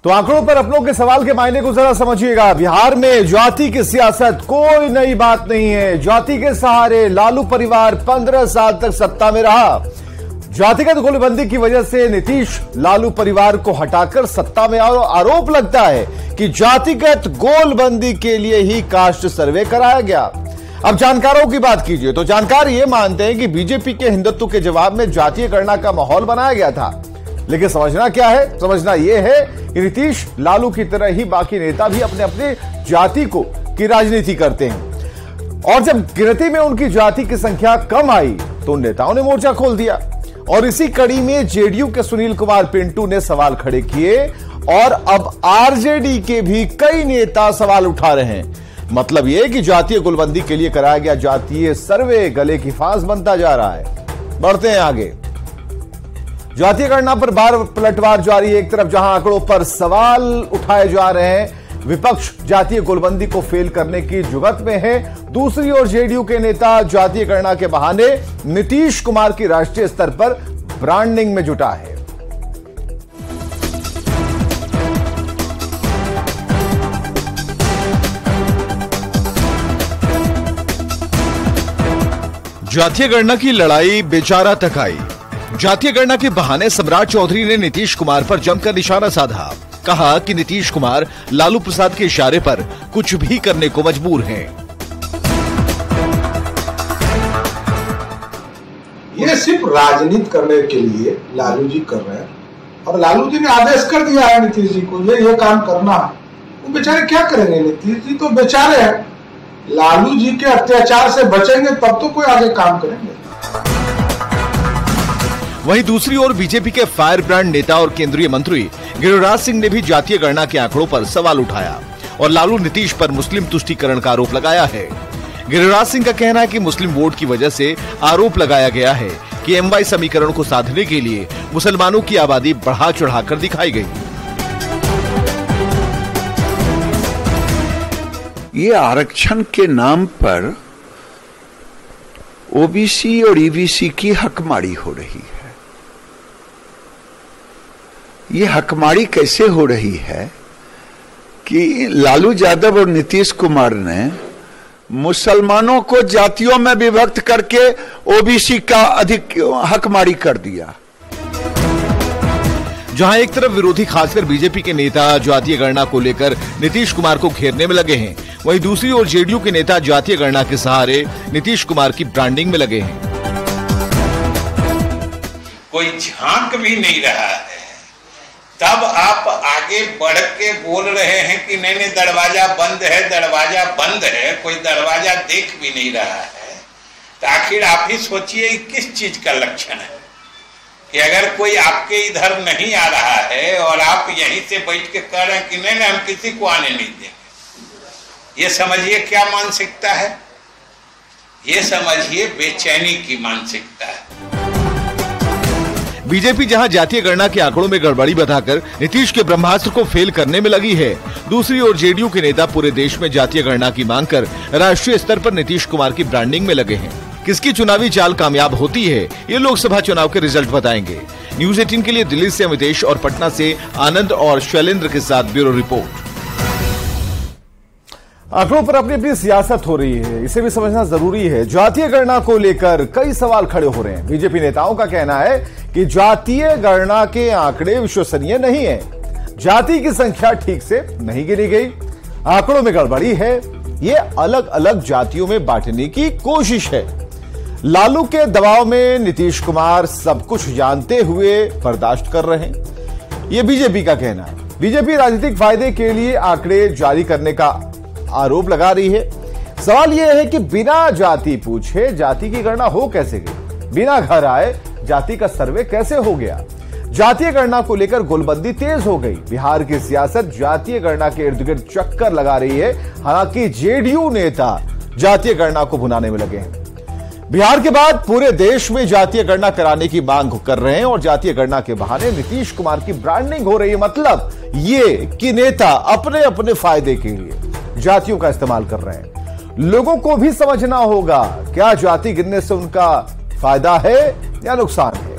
तो आंकड़ों पर अपनों के सवाल के मायने को जरा समझिएगा। बिहार में जाति की सियासत कोई नई बात नहीं है। जाति के सहारे लालू परिवार 15 साल तक सत्ता में रहा। जातिगत गोलबंदी की वजह से नीतीश लालू परिवार को हटाकर सत्ता में और आरोप लगता है कि जातिगत गोलबंदी के लिए ही कास्ट सर्वे कराया गया। अब जानकारों की बात कीजिए तो जानकार ये मानते हैं कि बीजेपी के हिंदुत्व के जवाब में जातीय गणना का माहौल बनाया गया था। लेकिन समझना क्या है? समझना यह है कि नीतीश लालू की तरह ही बाकी नेता भी अपने अपने जाति की राजनीति करते हैं, और जब गिनती में उनकी जाति की संख्या कम आई तो नेताओं ने मोर्चा खोल दिया। और इसी कड़ी में जेडीयू के सुनील कुमार पिंटू ने सवाल खड़े किए और अब आरजेडी के भी कई नेता सवाल उठा रहे हैं। मतलब यह कि जातीय गोलबंदी के लिए कराया गया जातीय सर्वे गले की फांस बनता जा रहा है। बढ़ते हैं आगे। जातीय गणना पर बार पलटवार जारी है। एक तरफ जहां आंकड़ों पर सवाल उठाए जा रहे हैं, विपक्ष जातीय गोलबंदी को फेल करने की जुगत में है। दूसरी ओर जेडीयू के नेता जातीय गणना के बहाने नीतीश कुमार की राष्ट्रीय स्तर पर ब्रांडिंग में जुटा है। जातीय गणना की लड़ाई बेचारा तक आई। जातीय गणना के बहाने सम्राट चौधरी ने नीतीश कुमार पर जमकर निशाना साधा। कहा कि नीतीश कुमार लालू प्रसाद के इशारे पर कुछ भी करने को मजबूर हैं। ये सिर्फ राजनीति करने के लिए लालू जी कर रहे हैं, और लालू जी ने आदेश कर दिया है नीतीश जी को ये काम करना है। वो बेचारे क्या करेंगे? नीतीश जी तो बेचारे हैं। लालू जी के अत्याचार से बचेंगे तब तो कोई आगे काम करेंगे। वहीं दूसरी ओर बीजेपी के फायर ब्रांड नेता और केंद्रीय मंत्री गिरिराज सिंह ने भी जातीय गणना के आंकड़ों पर सवाल उठाया और लालू नीतीश पर मुस्लिम तुष्टीकरण का आरोप लगाया है। गिरिराज सिंह का कहना है कि मुस्लिम वोट की वजह से आरोप लगाया गया है कि एमवाई समीकरण को साधने के लिए मुसलमानों की आबादी बढ़ा चढ़ाकर दिखाई गई। ये आरक्षण के नाम पर ओबीसी और ईबीसी की हकमारी हो रही है। ये हकमारी कैसे हो रही है कि लालू यादव और नीतीश कुमार ने मुसलमानों को जातियों में विभक्त करके ओबीसी का अधिक हकमारी कर दिया। जहां एक तरफ विरोधी खासकर बीजेपी के नेता जातीय गणना को लेकर नीतीश कुमार को घेरने में लगे हैं, वहीं दूसरी ओर जेडीयू के नेता जातीय गणना के सहारे नीतीश कुमार की ब्रांडिंग में लगे हैं। कोई झांक भी नहीं रहा है, तब आप आगे बढ़ के बोल रहे हैं कि नहीं दरवाजा बंद है, दरवाजा बंद है। कोई दरवाजा देख भी नहीं रहा है, तो आखिर आप ही सोचिए किस चीज का लक्षण है कि अगर कोई आपके इधर नहीं आ रहा है और आप यहीं से बैठ के कह रहे हैं कि नहीं हम किसी को आने नहीं देंगे। ये समझिए क्या मानसिकता है, ये समझिए बेचैनी की मानसिकता है। बीजेपी जहां जातीय गणना के आंकड़ों में गड़बड़ी बताकर नीतीश के ब्रह्मास्त्र को फेल करने में लगी है, दूसरी ओर जेडीयू के नेता पूरे देश में जातीय गणना की मांग कर राष्ट्रीय स्तर पर नीतीश कुमार की ब्रांडिंग में लगे हैं। किसकी चुनावी चाल कामयाब होती है, ये लोकसभा चुनाव के रिजल्ट बताएंगे। न्यूज़ 18 के लिए दिल्ली से अमितेश और पटना से आनंद और शैलेंद्र के साथ ब्यूरो रिपोर्ट। आंकड़ों पर अपनी अपनी सियासत हो रही है, इसे भी समझना जरूरी है। जातीय गणना को लेकर कई सवाल खड़े हो रहे हैं। बीजेपी नेताओं का कहना है कि जातीय गणना के आंकड़े विश्वसनीय नहीं है, जाति की संख्या ठीक से नहीं गिनी गई, आंकड़ों में गड़बड़ी है, ये अलग अलग जातियों में बांटने की कोशिश है। लालू के दबाव में नीतीश कुमार सब कुछ जानते हुए बर्दाश्त कर रहे हैं, यह बीजेपी का कहना है। बीजेपी राजनीतिक फायदे के लिए आंकड़े जारी करने का आरोप लगा रही है। सवाल यह है कि बिना जाति पूछे जाति की गणना हो कैसे गई? बिना घर आए जाति का सर्वे कैसे हो गया? जातीय गणना को लेकर गोलबंदी तेज हो गई। बिहार की सियासत जातीय गणना के इर्द गिर्द चक्कर लगा रही है। हालांकि जेडीयू नेता जातीय गणना को भुनाने में लगे हैं। बिहार के बाद पूरे देश में जातीय गणना कराने की मांग कर रहे हैं और जातीय गणना के बहाने नीतीश कुमार की ब्रांडिंग हो रही है। मतलब ये कि नेता अपने अपने फायदे के लिए जातियों का इस्तेमाल कर रहे हैं। लोगों को भी समझना होगा क्या जाति गिनने से उनका फायदा है या नुकसान है।